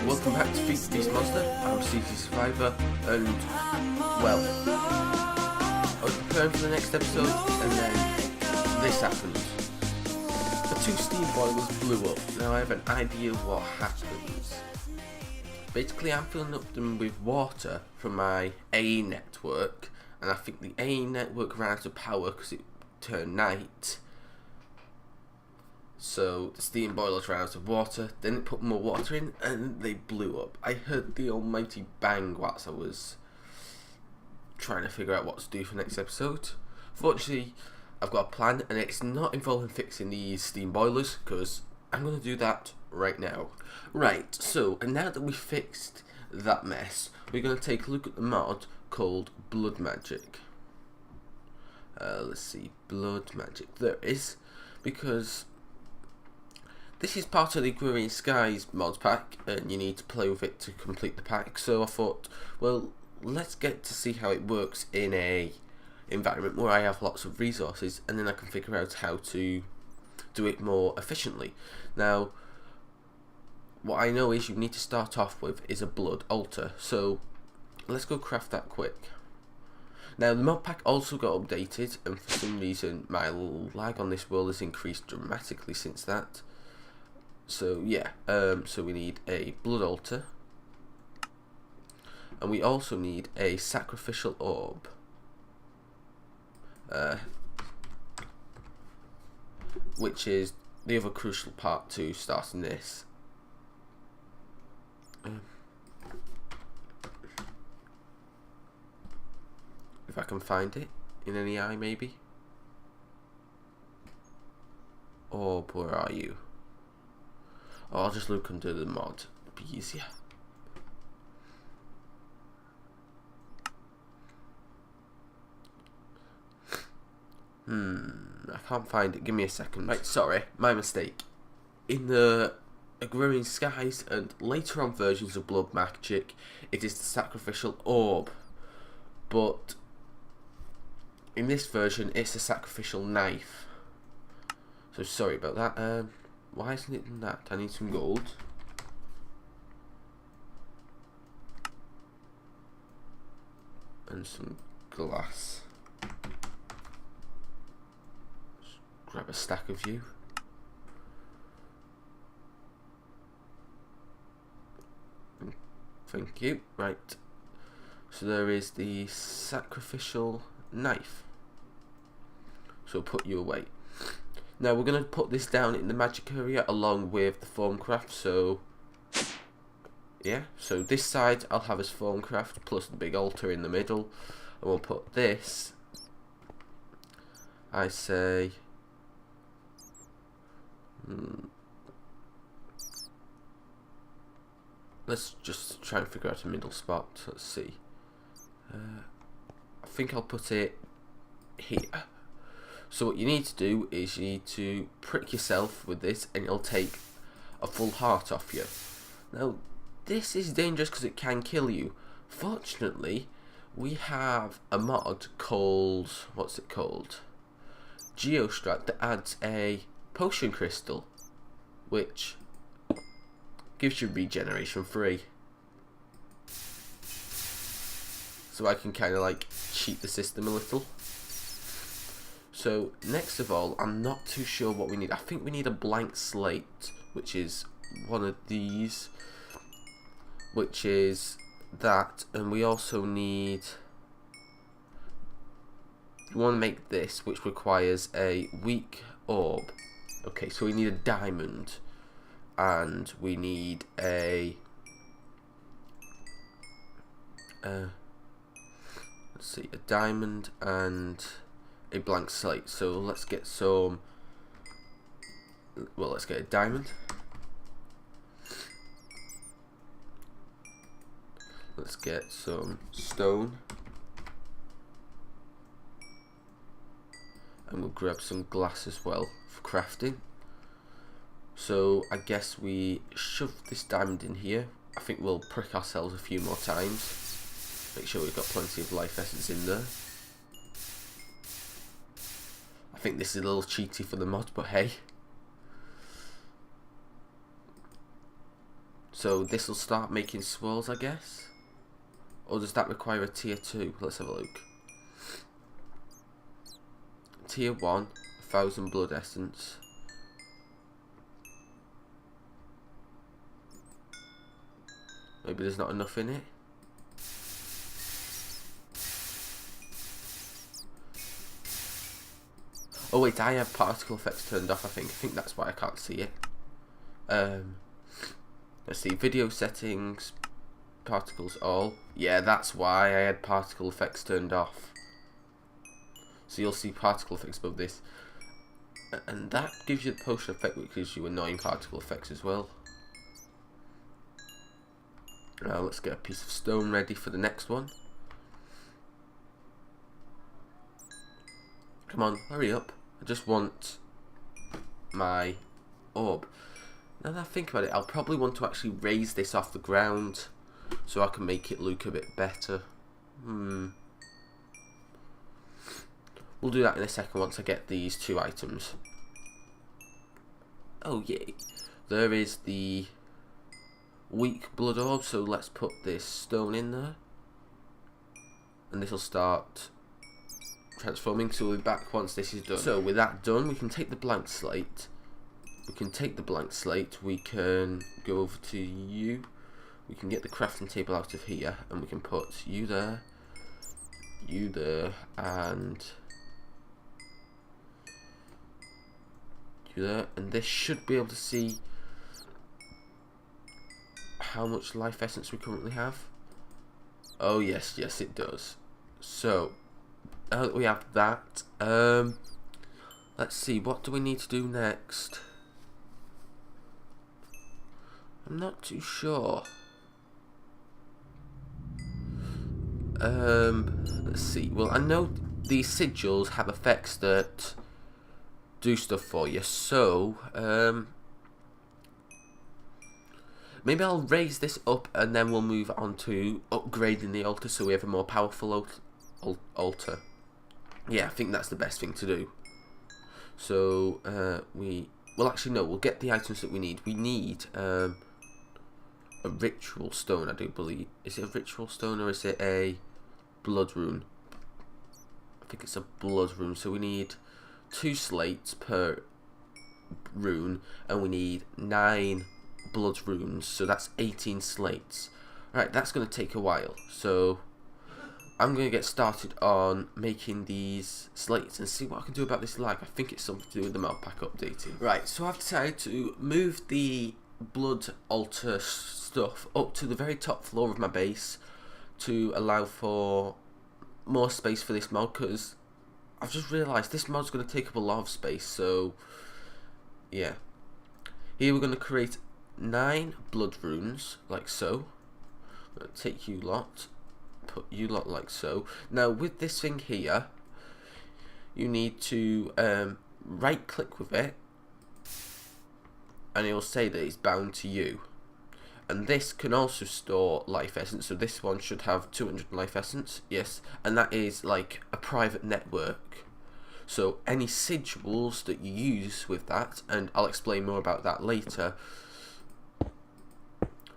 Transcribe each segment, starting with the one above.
welcome back to Feast Beast Monster. I'm CZSurvivor, and well, I was preparing for the next episode, and then this happened. The two steam boilers blew up. Now I have an idea what happens. Basically, I'm filling up them with water from my A network, and I think the A network ran out of power because it turned night. So the steam boilers ran out of water, then it put more water in and they blew up. I heard the almighty bang whilst I was trying to figure out what to do for next episode. Fortunately, I've got a plan and it's not involving fixing these steam boilers because I'm going to do that right now. Right, so and now that we've fixed that mess, we're going to take a look at the mod called Blood Magic. Let's see, Blood Magic. There it is, because this is part of the Growing Skies mods pack, and you need to play with it to complete the pack. So I thought, well, let's get to see how it works in a environment where I have lots of resources, and then I can figure out how to do it more efficiently. Now, what I know is you need to start off with is a blood altar. So let's go craft that quick. Now the mod pack also got updated, and for some reason my lag on this world has increased dramatically since that. So yeah, so we need a blood altar, and we also need a sacrificial orb, which is the other crucial part to starting this. If I can find it in any eye, maybe. Orb, where are you? Oh, I'll just look under the mod, it'll be easier. I can't find it, give me a second. Right, sorry, my mistake. In the Growing Skies and later on versions of Blood Magic, it is the sacrificial orb. But in this version, it's a sacrificial knife. So sorry about that. Why isn't it in that? I need some gold. And some glass. Just grab a stack of you. Thank you. Right. So there is the sacrificial knife. So put you away. Now we're going to put this down in the magic area along with the formcraft, so yeah, so this side I'll have as formcraft plus the big altar in the middle, and we'll put this, I say, let's just try and figure out a middle spot. Let's see, I think I'll put it here. So what you need to do is you need to prick yourself with this and it'll take a full heart off you. Now this is dangerous because it can kill you. Fortunately we have a mod called, what's it called? Geostrat, that adds a potion crystal which gives you regeneration free. So I can kind of like cheat the system a little. So next of all, I'm not too sure what we need. I think we need a blank slate, which is one of these, which is that, and we also need, we want to make this, which requires a weak orb. Okay, so we need a diamond, and we need a, let's see, a diamond and a blank slate. So let's get some, well, let's get a diamond, let's get some stone, and we'll grab some glass as well for crafting. So I guess we shove this diamond in here. I think we'll prick ourselves a few more times, make sure we've got plenty of life essence in there. I think this is a little cheaty for the mod, but hey. So this will start making swirls, I guess. Or does that require a tier 2? Let's have a look. Tier 1, 1000 blood essence. Maybe there's not enough in it. Oh wait, I have particle effects turned off, I think. I think that's why I can't see it. Let's see, video settings, particles all. Yeah, that's why I had particle effects turned off. So you'll see particle effects above this. And that gives you the potion effect, which gives you annoying particle effects as well. Now let's get a piece of stone ready for the next one. Come on, hurry up. I just want my orb. Now that I think about it, I'll probably want to actually raise this off the ground so I can make it look a bit better. We'll do that in a second once I get these 2 items. Oh yay. There is the weak blood orb, so let's put this stone in there. And this will start transforming, so we'll be back once this is done. So with that done, we can take the blank slate. We can go over to you. We can get the crafting table out of here, and we can put you there, and you there. And this should be able to see how much life essence we currently have. Oh yes, it does. So we have that. Let's see, what do we need to do next? I'm not too sure. Let's see. Well, I know these sigils have effects that do stuff for you, so maybe I'll raise this up and then we'll move on to upgrading the altar so we have a more powerful altar. Yeah, I think that's the best thing to do. So well actually no, we'll get the items that we need. We need a ritual stone, I do believe. Is it a ritual stone or is it a blood rune? I think it's a blood rune. So we need 2 slates per rune, and we need 9 blood runes. So that's 18 slates. Right, that's going to take a while. So I'm going to get started on making these slates and see what I can do about this lag. I think it's something to do with the mod pack updating. Right, so I've decided to move the blood altar stuff up to the very top floor of my base to allow for more space for this mod, because I've just realised this mod's going to take up a lot of space. So yeah, here we're going to create 9 blood runes like so. I'm going to take you lot, put you lot like so. Now with this thing here, you need to right click with it, and it will say that it's bound to you. And this can also store life essence, so this one should have 200 life essence, yes, and that is like a private network. So any sigils that you use with that, and I'll explain more about that later,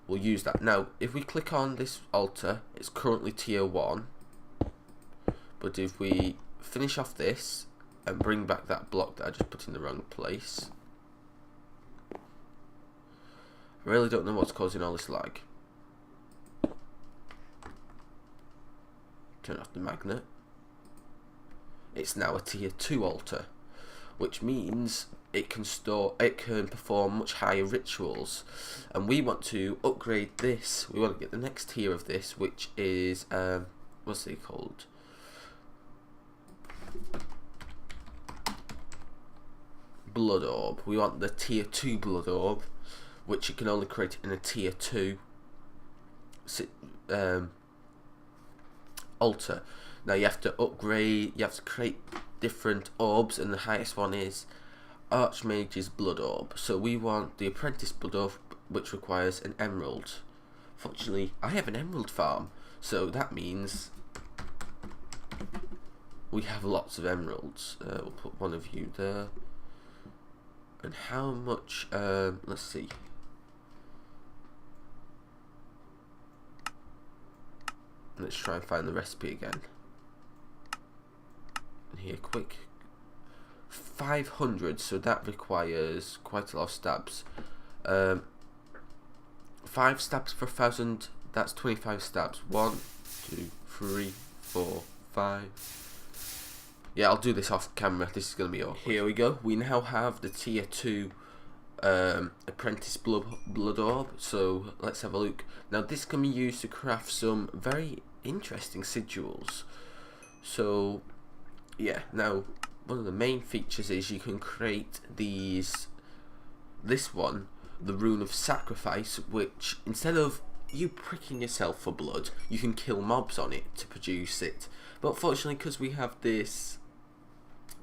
we'll use that. Now if we click on this altar, it's currently tier 1, but if we finish off this and bring back that block that I just put in the wrong place, I really don't know what's causing all this lag. Turn off the magnet. It's now a tier 2 altar, which means it can perform much higher rituals, and we want to upgrade this. We want to get the next tier of this, which is what's it called? Blood orb. We want the tier 2 blood orb, which you can only create in a tier 2 altar. Now you have to upgrade, you have to create different orbs, and the highest one is Archmage's blood orb. So we want the apprentice blood orb, which requires an emerald. Fortunately, I have an emerald farm, so that means we have lots of emeralds. We'll put one of you there. And how much, let's see. Let's try and find the recipe again. Here, quick. 500, so that requires quite a lot of stabs. 5 stabs per 1,000, that's 25 stabs. 1, 2, 3, 4, 5. Yeah, I'll do this off camera, this is going to be awkward. Here we go, we now have the tier 2 apprentice blood orb, so let's have a look. Now this can be used to craft some very interesting sigils. So yeah, now one of the main features is you can create this one, the rune of sacrifice, which instead of you pricking yourself for blood, you can kill mobs on it to produce it. But fortunately, because we have this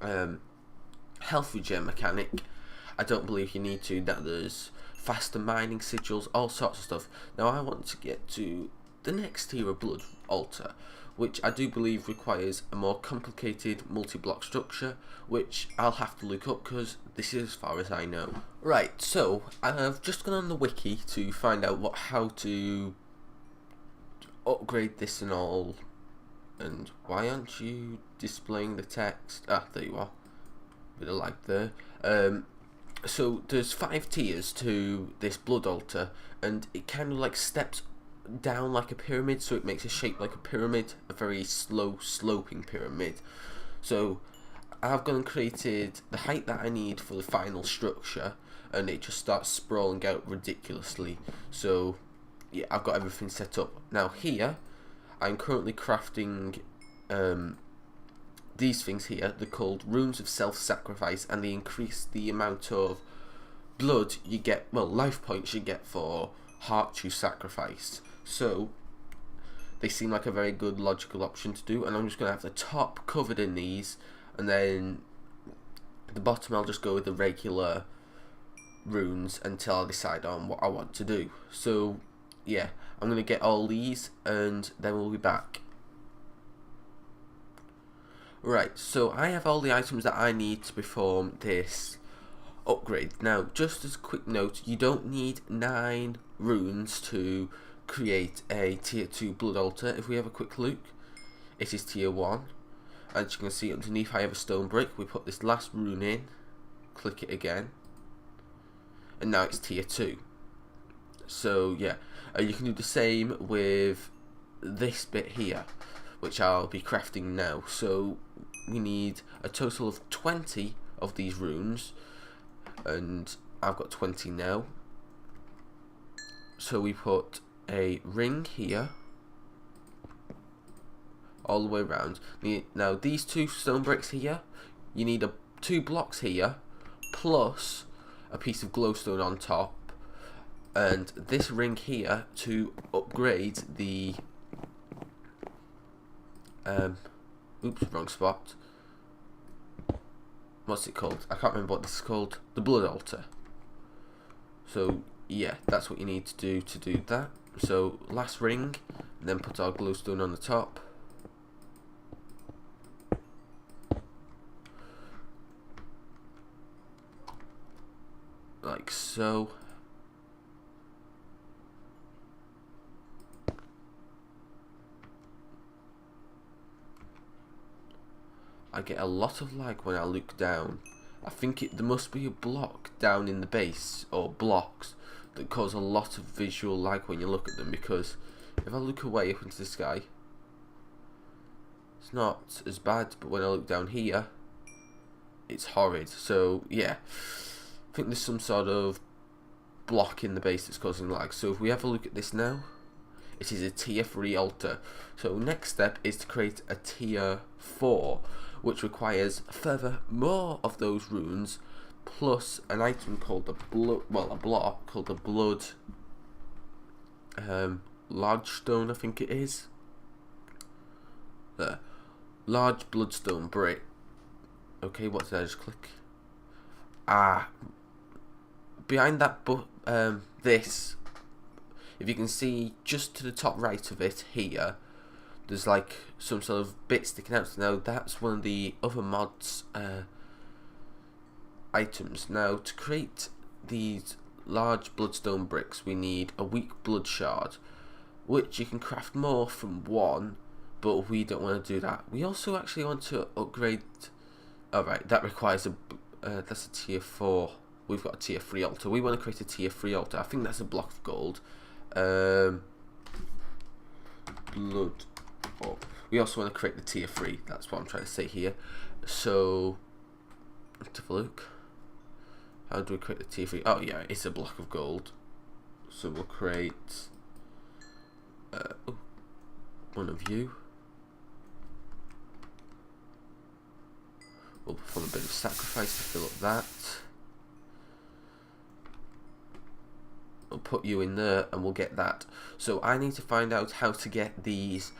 health regen mechanic, I don't believe you need to. That there's faster mining sigils, all sorts of stuff. Now I want to get to the next tier of blood altar, which I do believe requires a more complicated multi-block structure, which I'll have to look up because this is as far as I know. Right, so I've just gone on the wiki to find out how to upgrade this and all. And why aren't you displaying the text? Ah, there you are. Bit of lag there. So there's 5 tiers to this blood altar, and it kind of like steps down like a pyramid, so it makes a shape like a pyramid, a very slow sloping pyramid. So I've gone and created the height that I need for the final structure, and it just starts sprawling out ridiculously. So yeah, I've got everything set up. Now here I'm currently crafting these things here. They're called runes of self-sacrifice, and they increase the amount of blood you get, well, life points you get for hearts you sacrifice. So they seem like a very good logical option to do, and I'm just going to have the top covered in these, and then the bottom I'll just go with the regular runes until I decide on what I want to do. So yeah, I'm going to get all these and then we'll be back. Right, so I have all the items that I need to perform this upgrade. Now, just as a quick note, you don't need 9 runes to create a tier 2 blood altar. If we have a quick look, it is tier 1. As you can see underneath, I have a stone brick. We put this last rune in, click it again, and now it's tier 2. So yeah, you can do the same with this bit here, which I'll be crafting now. So we need a total of 20 of these runes, and I've got 20 now. So we put a ring here all the way around. Now these 2 stone bricks here, you need 2 blocks here plus a piece of glowstone on top, and this ring here to upgrade the oops, wrong spot. What's it called? I can't remember what this is called. The blood altar. So yeah, that's what you need to do that. So last ring, and then put our glowstone on the top. Like so. I get a lot of lag when I look down. I think there must be a block down in the base, or blocks, that cause a lot of visual lag when you look at them, because if I look away up into the sky, it's not as bad, but when I look down here, it's horrid. So yeah, I think there's some sort of block in the base that's causing lag. So if we have a look at this now, it is a tier 3 altar. So next step is to create a tier 4, which requires further more of those runes, plus an item called the blood, well, a block called the blood large stone, I think it is. There, large bloodstone brick. Okay, what did I just click? Ah, behind that this, if you can see just to the top right of it here, there's like some sort of bit sticking out. Now that's one of the other mods items. Now to create these large bloodstone bricks, we need a weak blood shard, which you can craft more from one, but we don't want to do that. We also actually want to upgrade. Alright, that requires that's a tier 4. We've got a tier 3 altar. We want to create a tier 3 altar. I think that's a block of gold. Blood up. We also want to create the tier 3. That's what I'm trying to say here. So, let's have a look. How do we create the tier 3? Oh yeah, it's a block of gold. So we'll create one of you. We'll perform a bit of sacrifice to fill up that. We'll put you in there and we'll get that. So I need to find out how to get these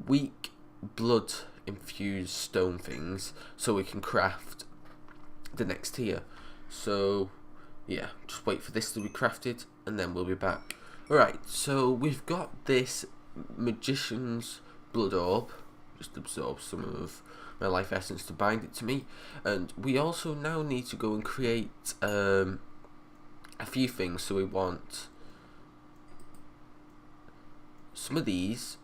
weak blood infused stone things so we can craft the next tier. So yeah, just wait for this to be crafted and then we'll be back. Alright, so we've got this magician's blood orb. Just absorb some of my life essence to bind it to me, and we also now need to go and create a few things. So we want some of these.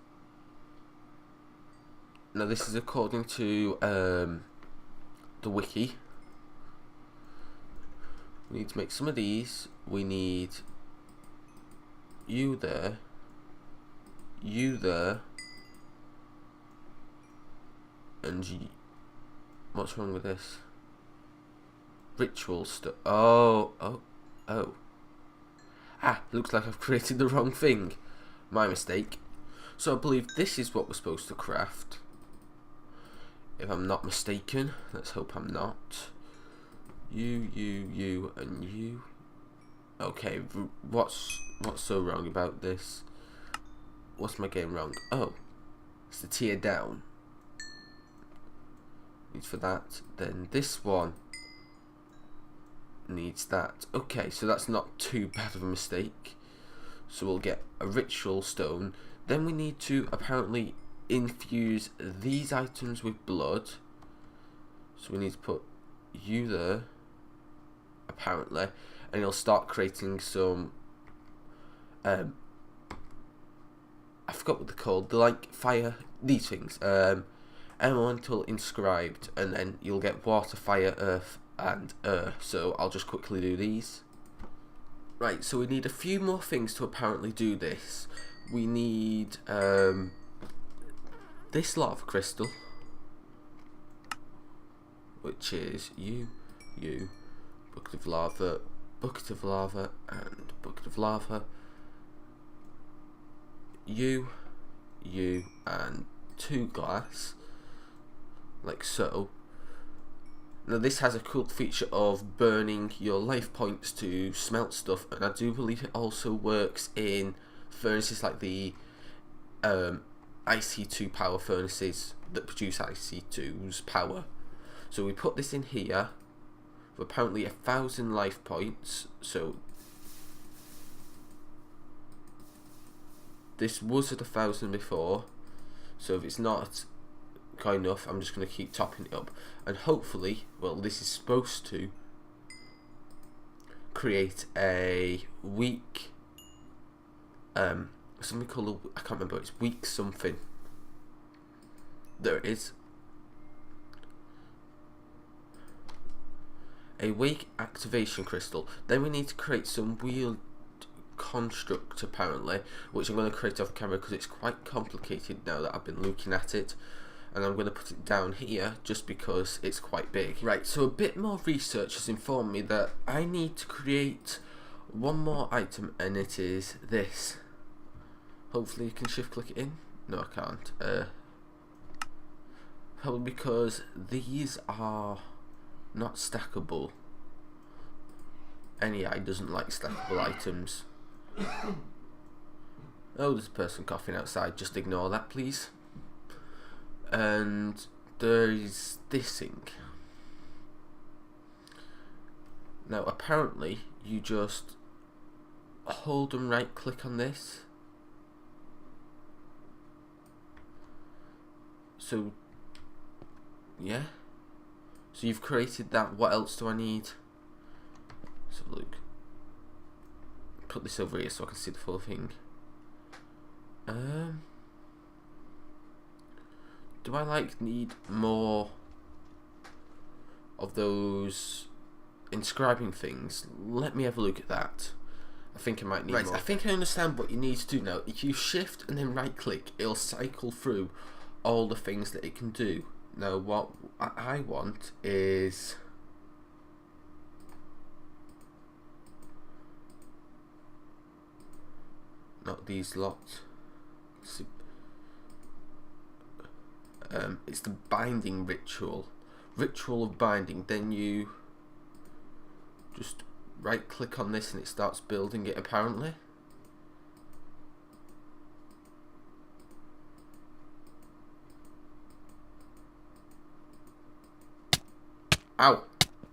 Now this is according to the wiki. We need to make some of these. We need you there, you there, and what's wrong with this? Ritual stuff. Oh. Looks like I've created the wrong thing. My mistake. So I believe this is what we're supposed to craft. If I'm not mistaken. Let's hope I'm not. You, and you. Okay, what's so wrong about this? What's my game wrong? Oh, it's the tier down. Needs for that. Then this one needs that. Okay, so that's not too bad of a mistake. So we'll get a ritual stone. Then we need to apparently infuse these items with blood. So we need to put you there, apparently, and it'll start creating some I forgot what they're called. They're like fire, these things. Elemental inscribed, and then you'll get water, fire, earth, and air. So I'll just quickly do these. Right, so we need a few more things to apparently do this. We need this lava crystal, which is you, bucket of lava, and bucket of lava. You, and 2 glass, like so. Now this has a cool feature of burning your life points to smelt stuff, and I do believe it also works in furnaces like the IC2 power furnaces that produce IC2's power. So we put this in here for apparently 1,000 life points. So this was at 1,000 before, so if it's not got enough, I'm just going to keep topping it up, and hopefully, well, this is supposed to create a weak something called I can't remember, it's weak something. There it is. A weak activation crystal. Then we need to create some weird construct apparently, which I'm going to create off camera because it's quite complicated now that I've been looking at it, and I'm going to put it down here just because it's quite big. Right, so a bit more research has informed me that I need to create one more item, and it is this. Hopefully you can shift click it in. No, I can't. Probably because these are not stackable. NEI doesn't like stackable items. Oh, there's a person coughing outside. Just ignore that, please. And there's this thing. Now, apparently, you just hold and right click on this. So, yeah. So you've created that. What else do I need? So look. Put this over here so I can see the full thing. Do I need more of those inscribing things? Let me have a look at that. I think I might need more. I think I understand what you need to do now. If you shift and then right click, it'll cycle through all the things that it can do. Now what I want is not these lots. It's the binding ritual of binding. Then you just right click on this and it starts building it apparently. Ow!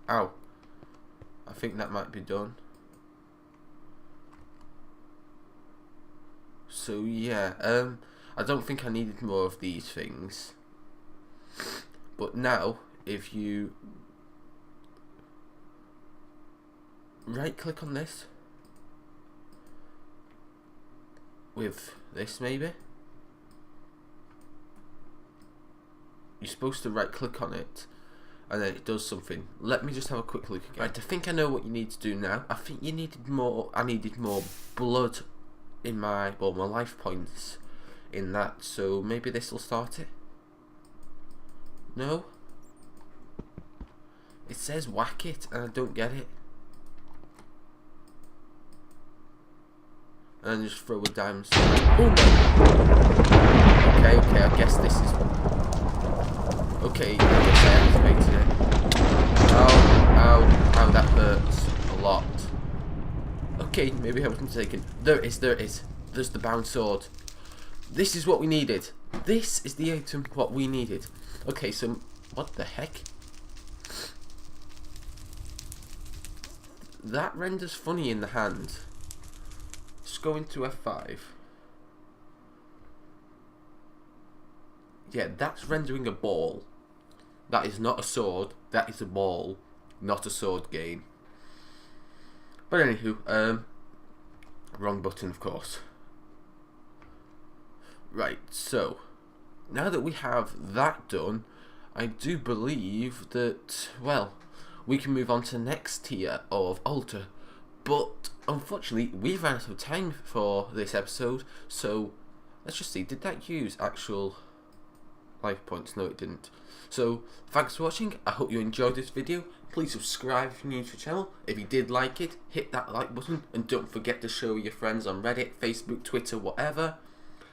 Ow! I think that might be done. So yeah, I don't think I needed more of these things. But now, if you right click on this, with this maybe, you're supposed to right click on it and then it does something. Let me just have a quick look again. Right, I think I know what you need to do now. I think you needed more, I needed more blood in my life points in that, so maybe this will start it. No? It says whack it and I don't get it. And just throw a diamond. Oh no! Okay, I guess this is... Okay, I guess I activated it. Ow, that hurts a lot. Okay, maybe I was mistaken. There it is. There's the bound sword. This is what we needed. This is the item what we needed. Okay, so what the heck? That renders funny in the hand. Let's go into F5. Yeah, that's rendering a ball. That is not a sword. That is a ball, not a sword game. But anywho, wrong button, of course. Right, so now that we have that done, I do believe that, well, we can move on to the next tier of altar. But unfortunately, we've run out of time for this episode, so let's just see. Did that use actual life points? No, it didn't. So thanks for watching. I hope you enjoyed this video. Please subscribe if you're new to the channel. If you did like it, hit that like button, and don't forget to show your friends on Reddit, Facebook, Twitter, whatever.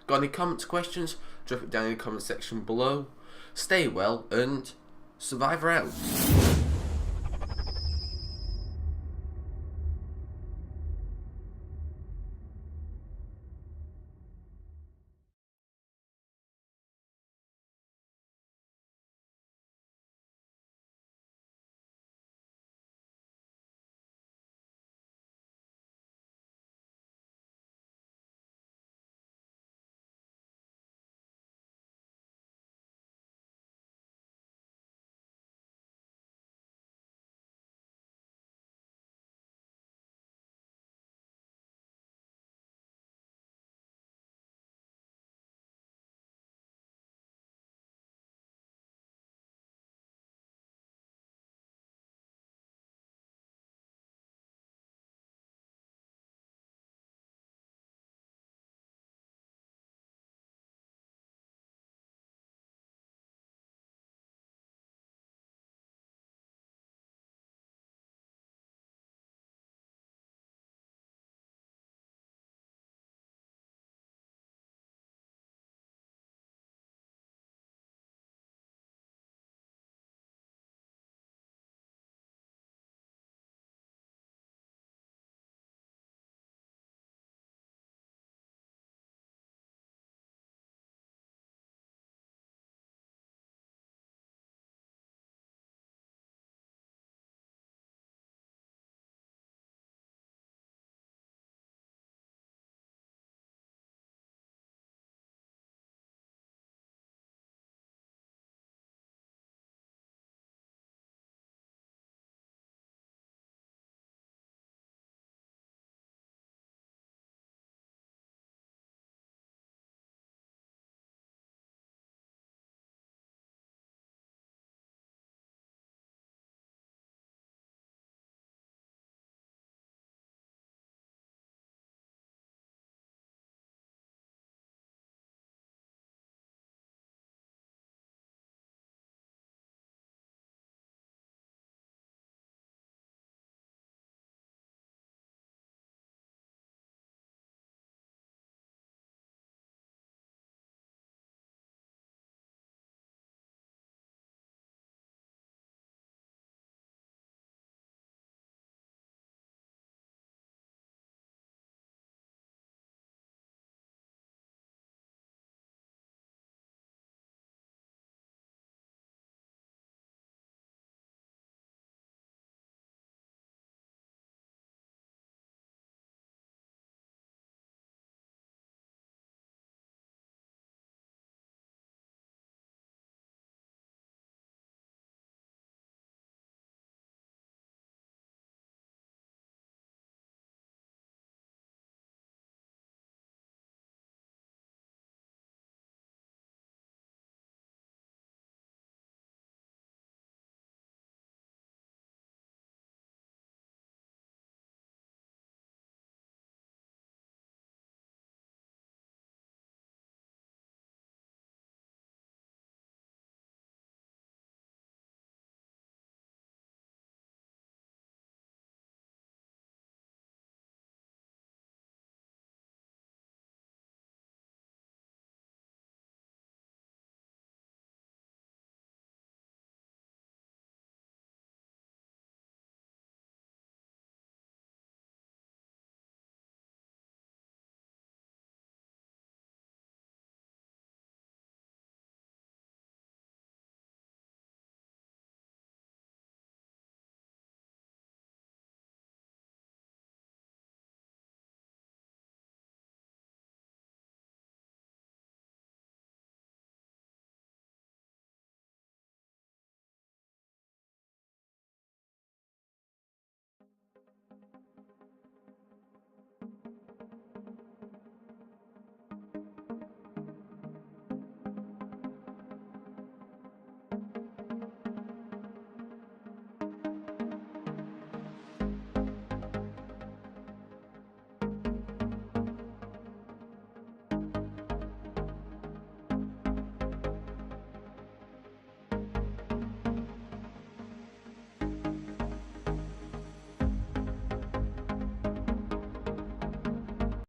Got any comments, questions? Drop it down in the comment section below. Stay well, and Survivor out.